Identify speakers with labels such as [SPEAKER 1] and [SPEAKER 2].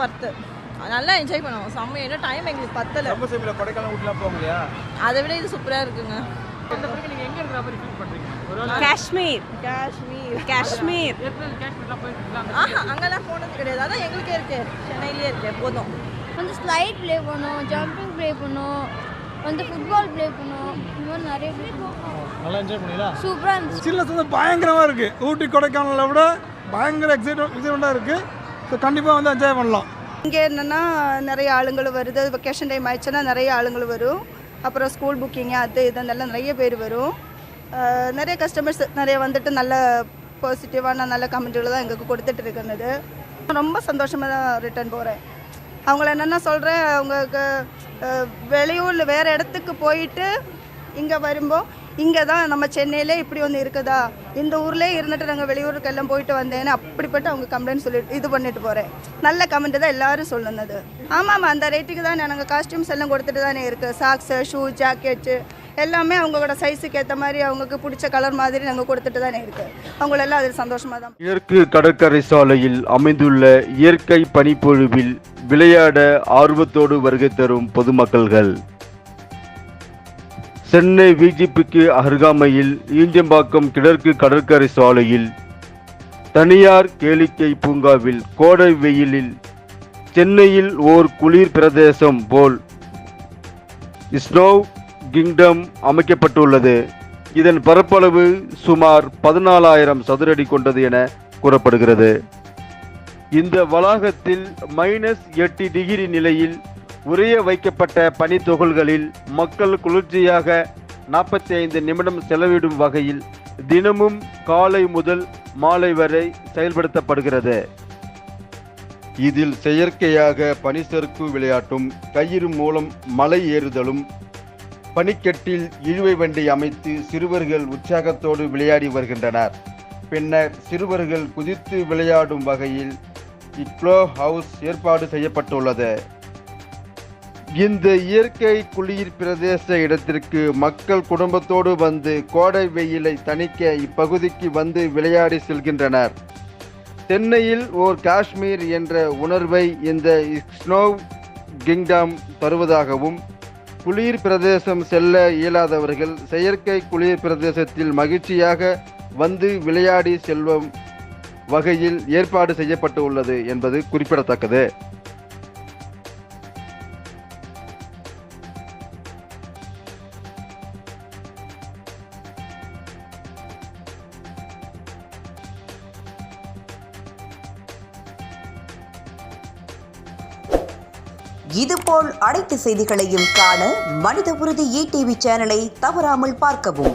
[SPEAKER 1] Worth. நல்லா enjoy பண்ணுவோம். செம்ம ஏன்னா டைம் எங்களுக்கு பத்தல.
[SPEAKER 2] சம்மர் டைம்ல கொடைக்கானல் ஊட்டிலாம் போகலையா?
[SPEAKER 1] அதை விட இது சூப்பரா இருக்குங்க.
[SPEAKER 2] இந்த பிறகு நீங்க எங்க இருக்கிற மாதிரி ஃபீல் பண்றீங்க?
[SPEAKER 1] காஷ்மீர்
[SPEAKER 2] காஷ்மீர்லாம் போயிருக்கீங்களா?
[SPEAKER 1] அங்கெல்லாம் போனது கிடையாது. அதான் எங்களுக்கே இருக்கு, சென்னையிலேயே இருக்கு. போதும்.
[SPEAKER 3] வந்து ஸ்லைட் ப்ளே பண்ணோம், ஜம்பிங் ப்ளே பண்ணோம், வந்து ஃபுட்பால் ப்ளே பண்ணோம். இந்த மாதிரி நிறைய ப்ளே பண்ணோம்.
[SPEAKER 2] நல்லா என்ஜாய் பண்ணீங்களா?
[SPEAKER 3] சூப்பராக இருந்துச்சு.
[SPEAKER 4] சில்னஸ் வந்து பயங்கரமாக இருக்குது. ஊட்டி கொடைக்கானலை விட பயங்கர எக்ஸைட்மெண்ட்டாக இருக்குது. ஸோ கண்டிப்பாக வந்து என்ஜாய் பண்ணலாம்.
[SPEAKER 5] இங்கே என்னென்னா நிறைய ஆளுங்களும் வருது. வெக்கேஷன் டைம் ஆயிடுச்சுன்னா நிறைய ஆளுங்களும் வரும். அப்புறம் ஸ்கூல் புக்கிங்கு அது இதெல்லாம் நிறைய பேர் வரும். நிறைய கஸ்டமர்ஸ் நிறைய வந்துட்டு நல்ல பாசிட்டிவான நல்ல கமெண்ட்டுகளை தான் எங்களுக்கு கொடுத்துட்டு இருக்கிறது. ரொம்ப சந்தோஷமாக தான் ரிட்டர்ன் போகிறேன். அவங்கள என்னென்ன சொல்கிறேன், அவங்களுக்கு வெளியூரில் வேறு இடத்துக்கு போயிட்டு இங்கே வரும்போது இங்கே தான் நம்ம சென்னையிலே இப்படி ஒன்று இருக்குதா, இந்த ஊர்லேயே இருந்துட்டு நாங்கள் வெளியூருக்கு எல்லாம் போயிட்டு வந்தேன்னு அப்படிப்பட்டு அவங்க கம்ப்ளைண்ட் சொல்லிட்டு இது பண்ணிட்டு போகிறேன். நல்ல கமெண்ட்டு தான் எல்லோரும் சொல்லுனது. ஆமாம், அந்த ரேட்டுக்கு தான் நாங்கள் காஸ்டியூம்ஸ் எல்லாம் கொடுத்துட்டு தானே இருக்குது. சாக்ஸு, ஷூ, ஜாக்கெட்டு எல்லாமே அவங்களோட சைஸுக்கு ஏற்ற மாதிரி அவங்களுக்கு பிடிச்ச கலர் மாதிரி நாங்கள் கொடுத்துட்டு தானே இருக்குது. அவங்களெல்லாம் அதில் சந்தோஷமாக தான்.
[SPEAKER 6] கிழக்கு கடற்கரை சாலையில் அமைந்துள்ள இயற்கை பனிப்பொழிவில் விளையாட ஆர்வத்தோடு வருகை தரும் பொதுமக்கள்கள். சென்னை விஜிபிக்கு அருகாமையில் ஈஞ்சம்பாக்கம் கிழக்கு கடற்கரை சாலையில் தனியார் கேளிக்கை பூங்காவில் கோடை வெயிலில் சென்னையில் ஓர் குளிர் பிரதேசம் போல் ஸ்னோ கிங்டம் அமைக்கப்பட்டுள்ளது. இதன் பரப்பளவு சுமார் 14,000 சதுரடி கொண்டது என கூறப்படுகிறது. இந்த வளாகத்தில் -8 டிகிரி நிலையில் உறைய வைக்கப்பட்ட பனித்துகள்களில் மக்கள் குளிர்ச்சியாக 45 நிமிடம் செலவிடும் வகையில் தினமும் காலை முதல் மாலை வரை செயல்படுத்தப்படுகிறது. இதில் செயற்கையாக பனிச்சறுக்கு விளையாட்டும், கயிறு மூலம் மலை ஏறுதலும், பனிக்கட்டில் இழுவை வண்டி அமைத்து சிறுவர்கள் உற்சாகத்தோடு விளையாடி வருகின்றனர். பின்னர் சிறுவர்கள் குதித்து விளையாடும் வகையில் இக்ளோ ஹவுஸ் ஏற்பாடு செய்யப்பட்டுள்ளது. இந்த இயற்கை குளிர் பிரதேச இடத்திற்கு மக்கள் குடும்பத்தோடு வந்து கோடை வெயிலை தணிக்க இப்பகுதிக்கு வந்து விளையாடி செல்கின்றனர். சென்னையில் ஓர் காஷ்மீர் என்ற உணர்வை இந்த ஸ்னோ கிங்டம் தருவதாகவும், குளிர் பிரதேசம் செல்ல இயலாதவர்கள் செயற்கை குளிர் பிரதேசத்தில் மகிழ்ச்சியாக வந்து விளையாடி செல்லும் வகையில் ஏற்பாடு செய்யப்பட்டு உள்ளது என்பது குறிப்பிடத்தக்கது.
[SPEAKER 7] இதுபோல் அனைத்து செய்திகளையும் காண மனித உறுதி ETV சேனலை தவறாமல் பார்க்கவும்.